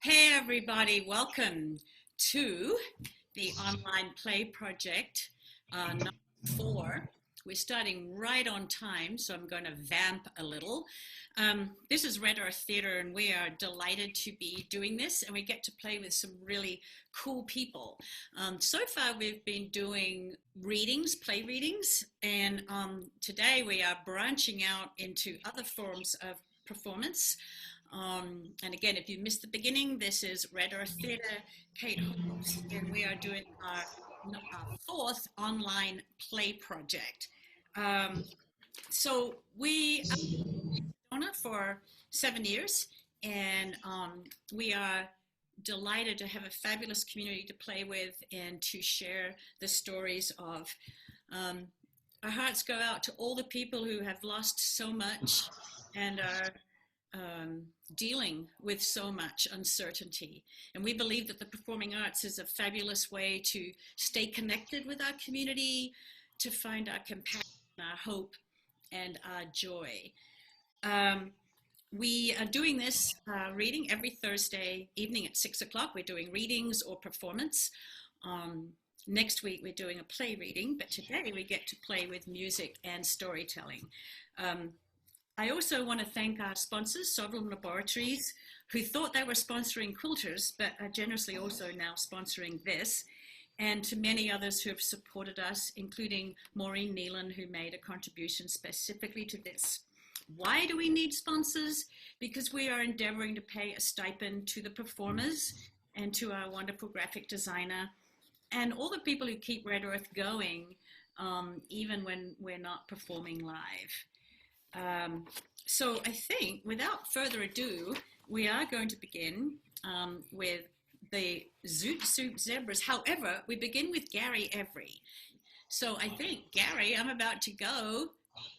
Hey everybody, welcome to the online play project number 4. We're starting right on time, so I'm going to vamp a little. This is Red Earth Theatre, and we are delighted to be doing this, and we get to play with some really cool people. So far, we've been doing readings, play readings, and today we are branching out into other forms of performance. And again, if you missed the beginning, this is Red Earth Theatre, Kate Hopes, and we are doing our 4th online play project. So we have been on it for 7 years, and we are delighted to have a fabulous community to play with and to share the stories of. Our hearts go out to all the people who have lost so much and are dealing with so much uncertainty. And we believe that the performing arts is a fabulous way to stay connected with our community, to find our compassion, our hope, and our joy. We are doing this reading every Thursday evening at 6 o'clock. We're doing readings or performance. Next week we're doing a play reading, but today we get to play with music and storytelling. I also want to thank our sponsors, Sovereign Laboratories, who thought they were sponsoring quilters, but are generously also now sponsoring this, and to many others who have supported us, including Maureen Nealon, who made a contribution specifically to this. Why do we need sponsors? Because we are endeavoring to pay a stipend to the performers and to our wonderful graphic designer and all the people who keep Red Earth going, even when we're not performing live. So I think, without further ado, we are going to begin with the Zoot Suit Zebras. However, we begin with Gary Every. So I think, Gary, I'm about to go,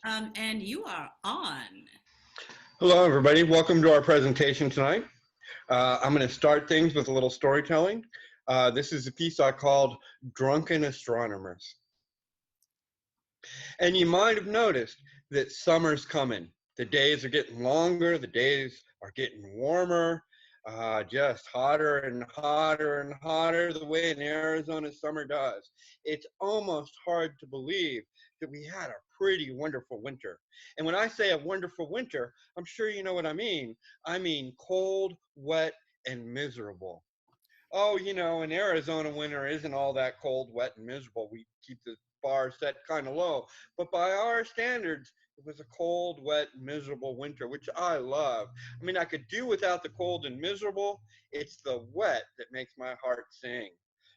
and you are on. Hello, everybody. Welcome to our presentation tonight. I'm going to start things with a little storytelling. This is a piece I called Drunken Astronomers. And you might have noticed that summer's coming. The days are getting longer, the days are getting warmer, just hotter and hotter and hotter, the way an Arizona summer does. It's almost hard to believe that we had a pretty wonderful winter. And when I say a wonderful winter, I'm sure you know what I mean. I mean cold, wet, and miserable. Oh, you know, an Arizona winter isn't all that cold, wet, and miserable. We keep the bar set kind of low. But by our standards, it was a cold, wet, miserable winter, which I love. I mean, I could do without the cold and miserable. It's the wet that makes my heart sing.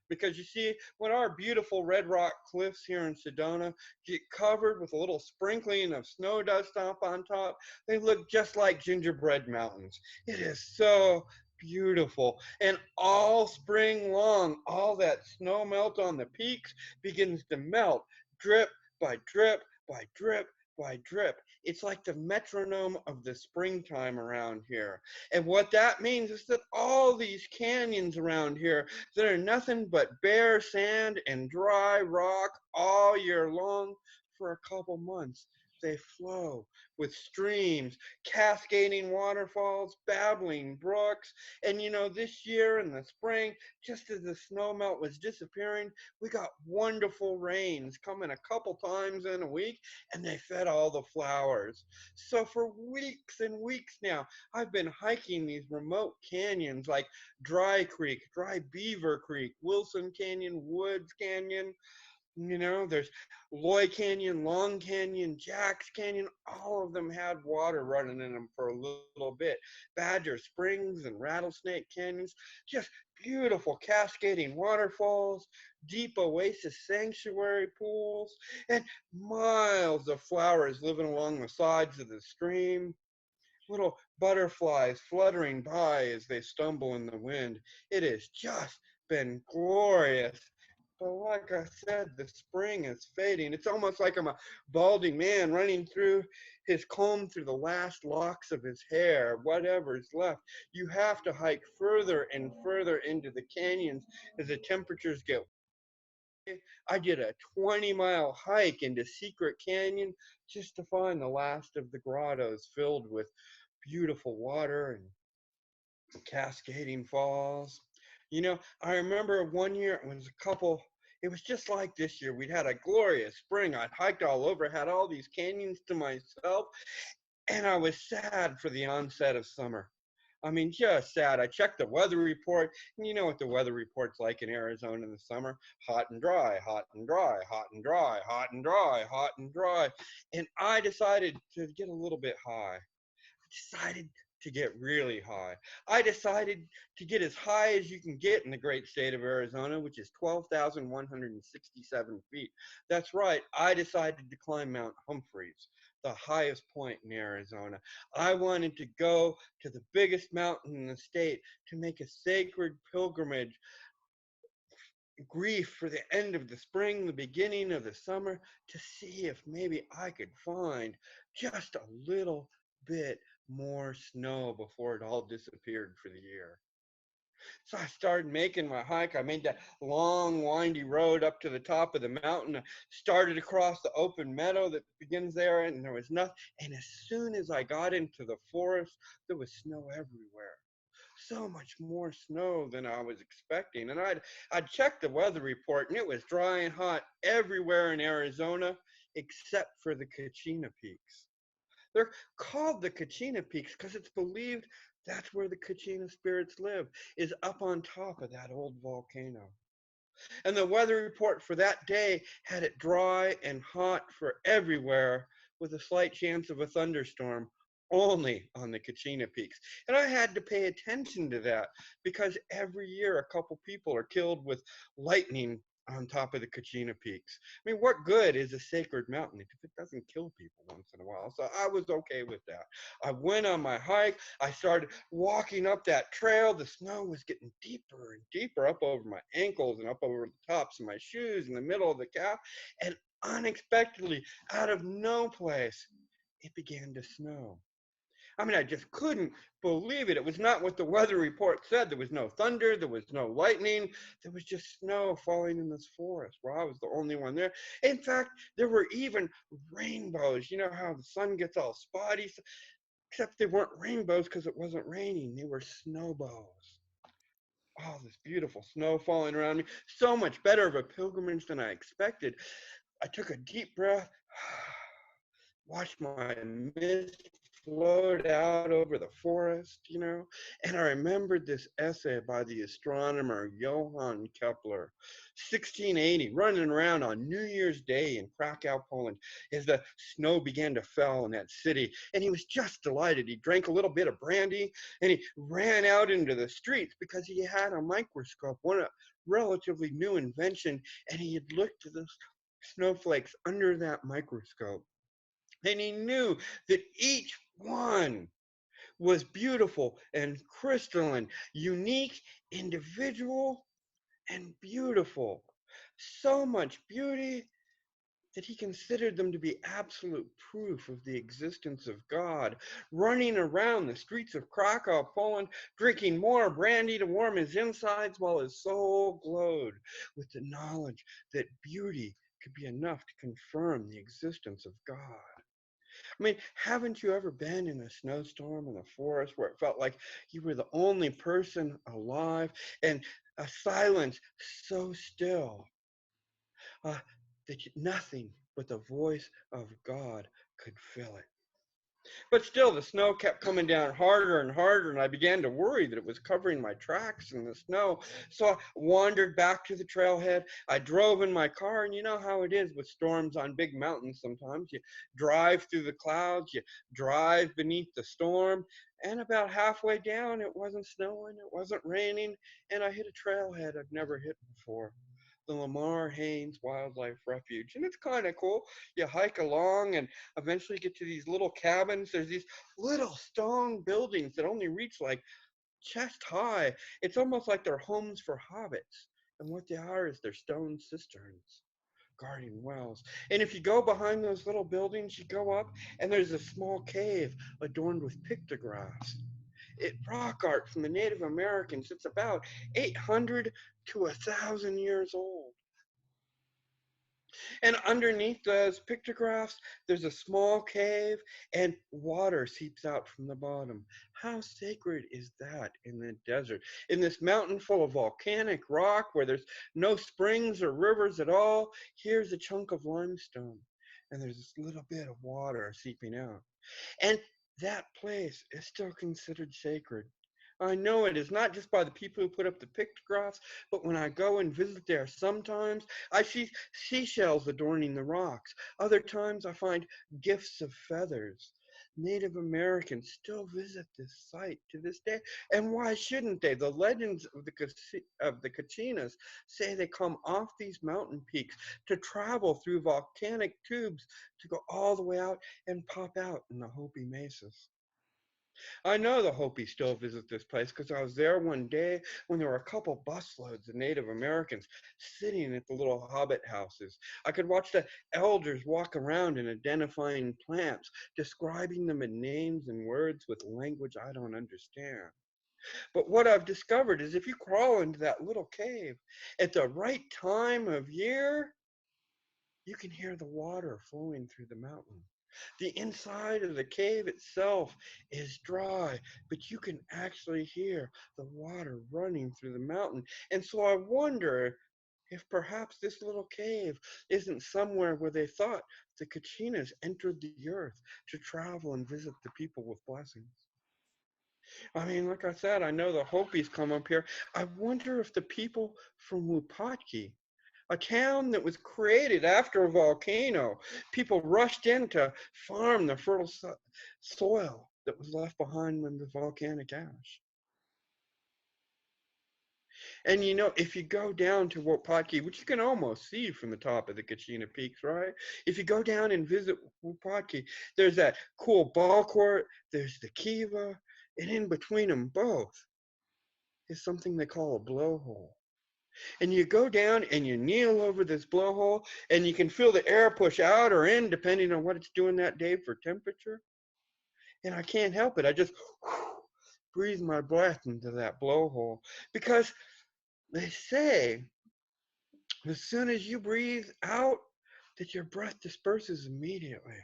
Because you see, when our beautiful red rock cliffs here in Sedona get covered with a little sprinkling of snow dust up on top, they look just like gingerbread mountains. It is so beautiful. And all spring long, all that snow melt on the peaks begins to melt, drip by drip by drip by drip. It's like the metronome of the springtime around here. And what that means is that all these canyons around here that are nothing but bare sand and dry rock all year long, for a couple months, they flow with streams, cascading waterfalls, babbling brooks. And you know, this year in the spring, just as the snow melt was disappearing, we got wonderful rains coming a couple times in a week, and they fed all the flowers. So for weeks and weeks now, I've been hiking these remote canyons like Dry Creek, Dry Beaver Creek, Wilson Canyon, Woods Canyon. You know, there's Loy Canyon, Long Canyon, Jack's Canyon. All of them had water running in them for a little bit. Badger Springs and Rattlesnake Canyons, just beautiful cascading waterfalls, deep oasis sanctuary pools, and miles of flowers living along the sides of the stream. Little butterflies fluttering by as they stumble in the wind. It has just been glorious. But like I said, the spring is fading. It's almost like I'm a balding man running through his comb through the last locks of his hair, whatever's left. You have to hike further and further into the canyons as the temperatures get I did a 20-mile hike into Secret Canyon just to find the last of the grottos filled with beautiful water and cascading falls. You know, I remember one year it was a couple, it was just like this year. We'd had a glorious spring. I'd hiked all over, had all these canyons to myself, and I was sad for the onset of summer. I mean, just sad. I checked the weather report, and you know what the weather report's like in Arizona in the summer: hot and dry, hot and dry, hot and dry, hot and dry, hot and dry. And I decided to get a little bit high. Decided to get really high. I decided to get as high as you can get in the great state of Arizona, which is 12,167 feet. That's right, I decided to climb Mount Humphreys, the highest point in Arizona. I wanted to go to the biggest mountain in the state to make a sacred pilgrimage, grief for the end of the spring, the beginning of the summer, to see if maybe I could find just a little bit more snow before it all disappeared for the year. So I started making my hike. I made that long, windy road up to the top of the mountain. I started across the open meadow that begins there, and there was nothing. And as soon as I got into the forest, there was snow everywhere. So much more snow than I was expecting. And I'd checked the weather report, and it was dry and hot everywhere in Arizona except for the Kachina Peaks. They're called the Kachina Peaks because it's believed that's where the Kachina spirits live, is up on top of that old volcano. And the weather report for that day had it dry and hot for everywhere with a slight chance of a thunderstorm only on the Kachina Peaks. And I had to pay attention to that because every year a couple people are killed with lightning on top of the Kachina Peaks. I mean, what good is a sacred mountain if it doesn't kill people once in a while? So I was okay with that. I went on my hike. I started walking up that trail. The snow was getting deeper and deeper up over my ankles and up over the tops of my shoes in the middle of the calf. And unexpectedly, out of no place, it began to snow. I mean, I just couldn't believe it. It was not what the weather report said. There was no thunder, there was no lightning, there was just snow falling in this forest where I was the only one there. In fact, there were even rainbows. You know how the sun gets all spotty? Except they weren't rainbows because it wasn't raining, they were snowbows. Oh, this beautiful snow falling around me. So much better of a pilgrimage than I expected. I took a deep breath, watched my mist float out over the forest, you know, and I remembered this essay by the astronomer Johann Kepler, 1680, running around on New Year's Day in Krakow, Poland, as the snow began to fall in that city. And he was just delighted. He drank a little bit of brandy and he ran out into the streets because he had a microscope, one a relatively new invention, and he had looked at the snowflakes under that microscope. And he knew that each one was beautiful and crystalline, unique, individual, and beautiful. So much beauty that he considered them to be absolute proof of the existence of God. Running around the streets of Krakow, Poland, drinking more brandy to warm his insides while his soul glowed with the knowledge that beauty could be enough to confirm the existence of God. I mean, haven't you ever been in a snowstorm in the forest where it felt like you were the only person alive and a silence so still uh, that nothing but the voice of God could fill it? But still, the snow kept coming down harder and harder, and I began to worry that it was covering my tracks in the snow. So I wandered back to the trailhead. I drove in my car, and you know how it is with storms on big mountains sometimes. You drive through the clouds, you drive beneath the storm, and about halfway down, it wasn't snowing, it wasn't raining, and I hit a trailhead I've never hit before. The Lamar Haynes Wildlife Refuge. And it's kind of cool. You hike along and eventually get to these little cabins. There's these little stone buildings that only reach like chest high. It's almost like they're homes for hobbits. And what they are is they're stone cisterns guarding wells. And if you go behind those little buildings, you go up and there's a small cave adorned with pictographs. Rock art from the Native Americans. It's about 800 to 1,000 years old. And underneath those pictographs, there's a small cave and water seeps out from the bottom. How sacred is that in the desert? In this mountain full of volcanic rock where there's no springs or rivers at all, here's a chunk of limestone. And there's this little bit of water seeping out. And that place is still considered sacred. I know it is not just by the people who put up the pictographs, but when I go and visit there, sometimes I see seashells adorning the rocks. Other times I find gifts of feathers. Native Americans still visit this site to this day. And why shouldn't they? The legends of the Kachinas say they come off these mountain peaks to travel through volcanic tubes to go all the way out and pop out in the Hopi mesas. I know the Hopi still visit this place because I was there one day when there were a couple busloads of Native Americans sitting at the little hobbit houses. I could watch the elders walk around and identifying plants, describing them in names and words with language I don't understand. But what I've discovered is if you crawl into that little cave at the right time of year, you can hear the water flowing through the mountain. The inside of the cave itself is dry, but you can actually hear the water running through the mountain. And so I wonder if perhaps this little cave isn't somewhere where they thought the Kachinas entered the earth to travel and visit the people with blessings. I mean, like I said, I know the Hopis come up here. I wonder if the people from Wupatki, a town that was created after a volcano. People rushed in to farm the fertile soil that was left behind when the volcanic ash. And you know, if you go down to Wopatki, which you can almost see from the top of the Kachina Peaks, right? If you go down and visit Wopatki, there's that cool ball court, there's the kiva, and in between them both is something they call a blowhole. And you go down and you kneel over this blowhole and you can feel the air push out or in depending on what it's doing that day for temperature. And I can't help it. I just breathe my breath into that blowhole because they say as soon as you breathe out that your breath disperses immediately.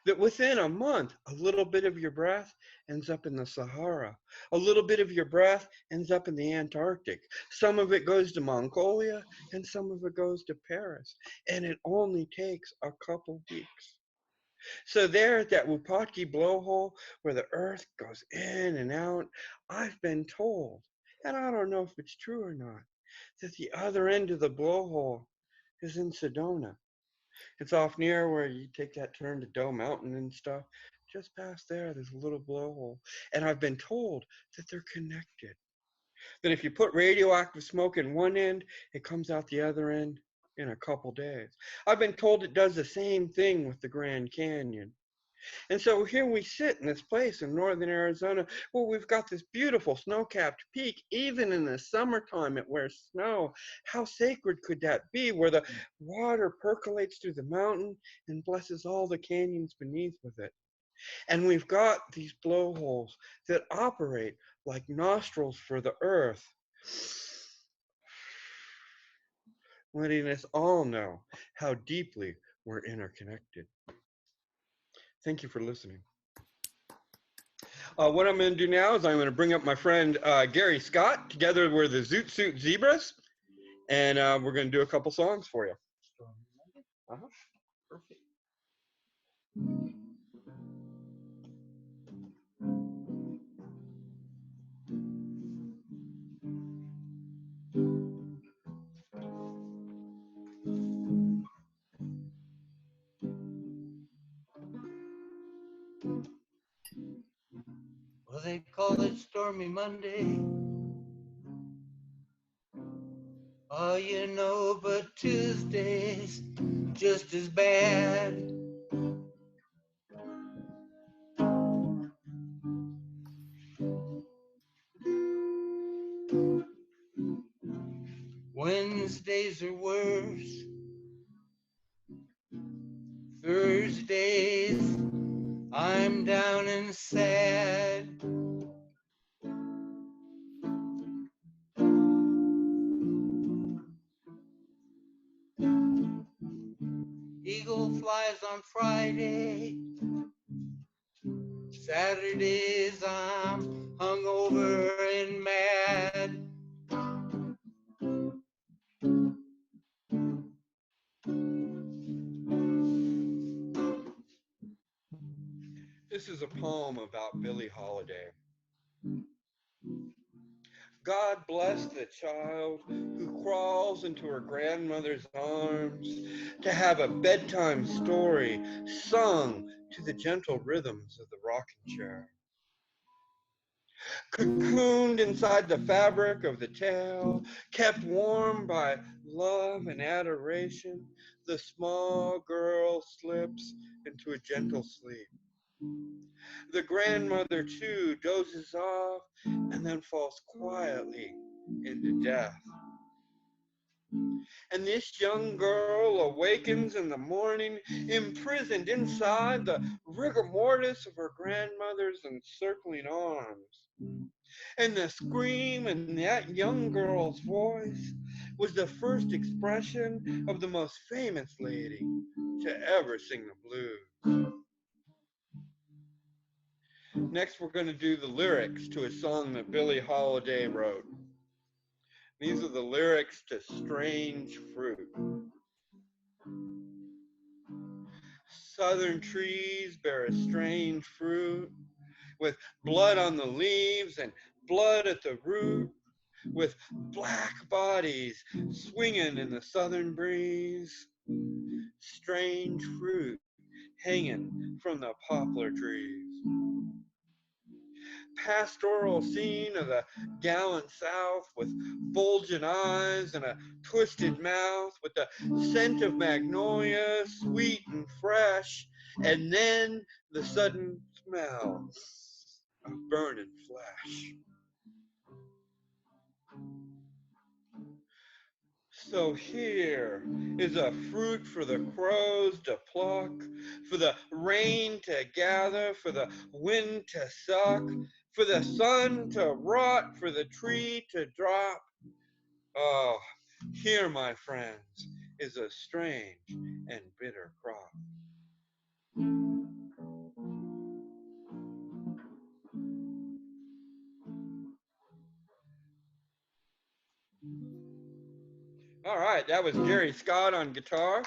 That within a month, a little bit of your breath ends up in the Sahara. A little bit of your breath ends up in the Antarctic. Some of it goes to Mongolia and some of it goes to Paris. And it only takes a couple weeks. So there at that Wupatki blowhole where the earth goes in and out, I've been told, and I don't know if it's true or not, that the other end of the blowhole is in Sedona. It's off near where you take that turn to Doe Mountain and stuff. Just past there, there's a little blowhole. And I've been told that they're connected. That if you put radioactive smoke in one end, it comes out the other end in a couple days. I've been told it does the same thing with the Grand Canyon. And so here we sit in this place in northern Arizona where we've got this beautiful snow-capped peak. Even in the summertime, it wears snow. How sacred could that be, where the water percolates through the mountain and blesses all the canyons beneath with it? And we've got these blowholes that operate like nostrils for the earth, letting us all know how deeply we're interconnected. Thank you for listening. What I'm going to do now is I'm going to bring up my friend Gary Scott. Together we're the Zoot Suit Zebras, and we're going to do a couple songs for you. Uh-huh. Perfect. Well, they call it Stormy Monday. Oh, you know, but Tuesday's just as bad. Wednesdays are worse. Thursdays, I'm down and sad. eagle flies on Friday. Saturdays I'm hungover and mad. This is a poem about Billie Holiday. God bless the child who crawls into her grandmother's arms to have a bedtime story sung to the gentle rhythms of the rocking chair. Cocooned inside the fabric of the tale, kept warm by love and adoration, the small girl slips into a gentle sleep. The grandmother, too, dozes off and then falls quietly into death. And this young girl awakens in the morning, imprisoned inside the rigor mortis of her grandmother's encircling arms. And the scream in that young girl's voice was the first expression of the most famous lady to ever sing the blues. Next, we're going to do the lyrics to a song that Billie Holiday wrote. These are the lyrics to Strange Fruit. Southern trees bear a strange fruit, with blood on the leaves and blood at the root, with black bodies swinging in the southern breeze. Strange fruit hanging from the poplar trees. Pastoral scene of the gallant South with bulging eyes and a twisted mouth, with the scent of magnolia, sweet and fresh, and then the sudden smell of burning flesh. So here is a fruit for the crows to pluck, for the rain to gather, for the wind to suck, for the sun to rot, for the tree to drop. Oh, here, my friends, is a strange and bitter crop. All right, that was Jerry Scott on guitar.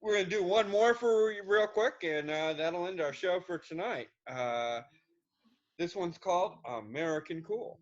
We're going to do one more for you real quick, and that'll end our show for tonight. This one's called American Cool.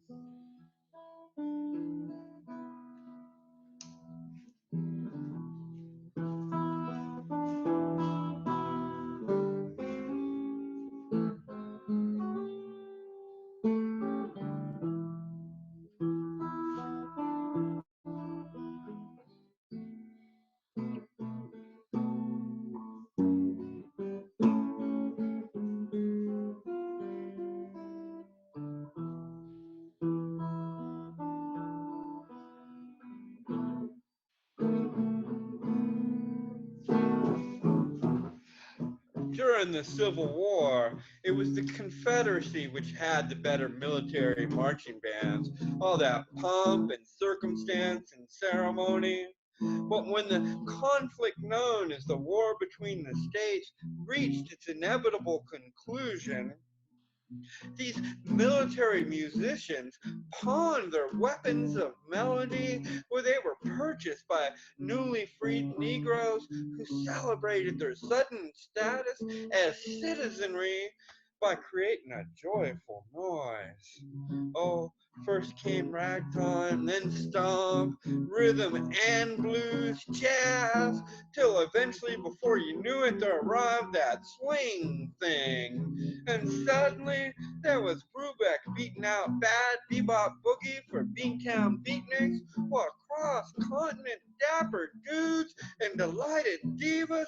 During the Civil War, it was the Confederacy which had the better military marching bands, all that pomp and circumstance and ceremony. But when the conflict known as the war between the states reached its inevitable conclusion, these military musicians pawned their weapons of melody, where they were purchased by newly freed Negroes who celebrated their sudden status as citizenry by creating a joyful noise. Oh, first came ragtime, then stomp, rhythm and blues, jazz, till eventually, before you knew it, there arrived that swing thing. And suddenly, there was Brubeck beating out bad bebop boogie for Beantown beatniks, while cross-continent dapper dudes and delighted divas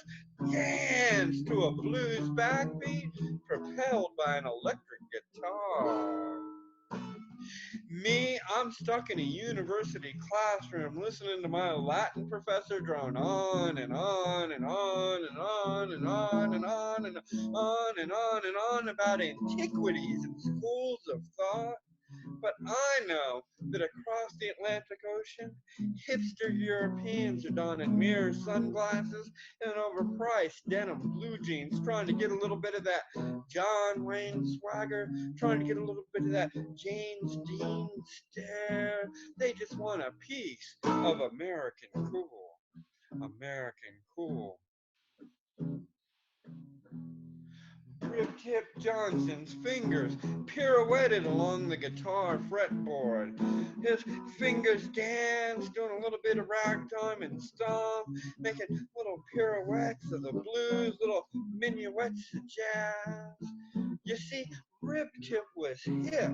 danced to a blues backbeat propelled by an electric guitar. Me, I'm stuck in a university classroom listening to my Latin professor drone on and on and on and on and on and on and on and on and on about antiquities and schools of thought. But I know that across the Atlantic Ocean, hipster Europeans are donning mirror sunglasses and overpriced denim blue jeans, trying to get a little bit of that John Wayne swagger, trying to get a little bit of that James Dean stare. They just want a piece of American cool. American cool. Rip-Tip Johnson's fingers pirouetted along the guitar fretboard. His fingers danced, doing a little bit of ragtime and stomp, making little pirouettes of the blues, little minuets of jazz. You see, Rip-Tip was hip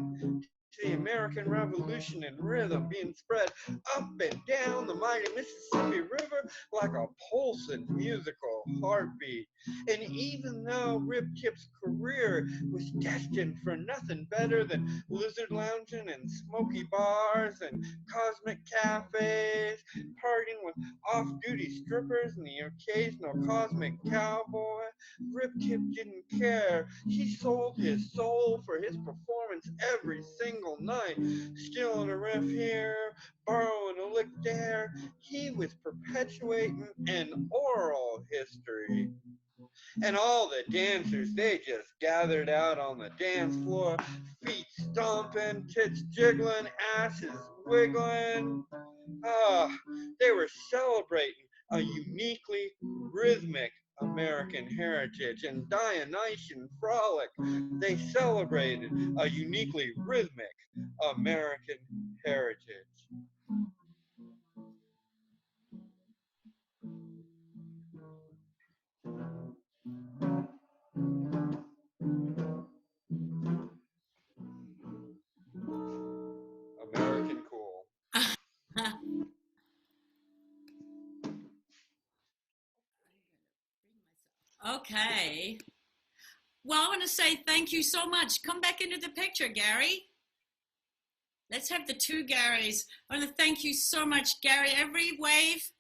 to the American Revolution and rhythm being spread up and down the mighty Mississippi River like a pulsing musical heartbeat. And even though Rip-Tip's career was destined for nothing better than lizard lounging and smoky bars and cosmic cafes, partying with off-duty strippers and the occasional cosmic cowboy, Rip-Tip didn't care. He sold his soul for his performance every single night, stealing a riff here, borrowing a lick there. He was perpetuating an oral history. And all the dancers, they just gathered out on the dance floor, feet stomping, tits jiggling, asses wiggling. Ah, they were celebrating a uniquely rhythmic American heritage. And Dionysian frolic, they celebrated a uniquely rhythmic American heritage. American cool. Okay. Well, I want to say thank you so much. Come back into the picture, Gary. Let's have the two Garys. I want to thank you so much, Gary. Every wave.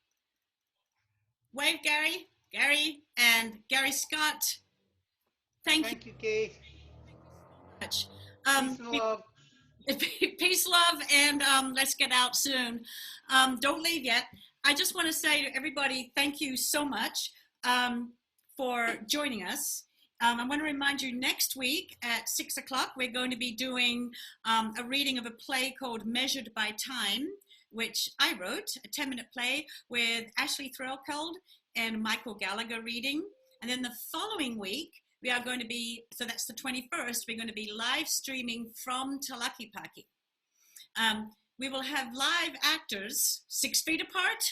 Wave, Gary. Gary and Gary Scott. Thank you, Kate. Much. Peace and love. Peace, love, and let's get out soon. Don't leave yet. I just want to say to everybody, thank you so much for joining us. I want to remind you next week at 6 o'clock, we're going to be doing a reading of a play called Measured by Time, which I wrote, a 10-minute play with Ashley Threlkeld and Michael Gallagher reading. And then the following week, we are going to be, so that's the 21st, we're going to be live streaming from Talakipaki. We will have live actors 6 feet apart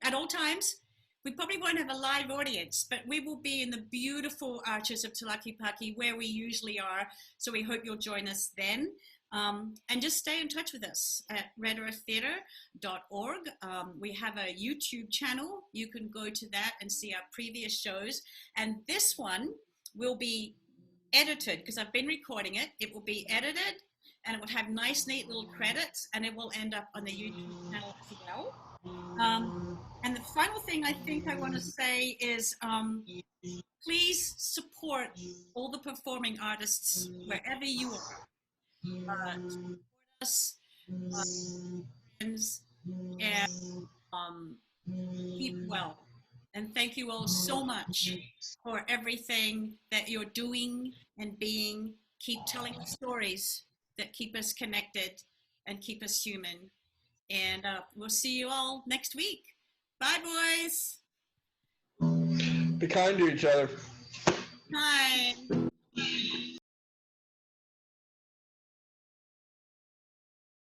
at all times. We probably won't have a live audience, but we will be in the beautiful arches of Talakipaki where we usually are. So we hope you'll join us then. And just stay in touch with us at redearththeatre.org. We have a YouTube channel. You can go to that and see our previous shows. And this one will be edited because I've been recording it. It will be edited and it will have nice, neat little credits, and it will end up on the YouTube channel as well. And the final thing I think I want to say is please support all the performing artists wherever you are. Support us, friends, and keep well. And thank you all so much for everything that you're doing and being. Keep telling the stories that keep us connected and keep us human. And we'll see you all next week. Bye, boys. Be kind to each other. Bye.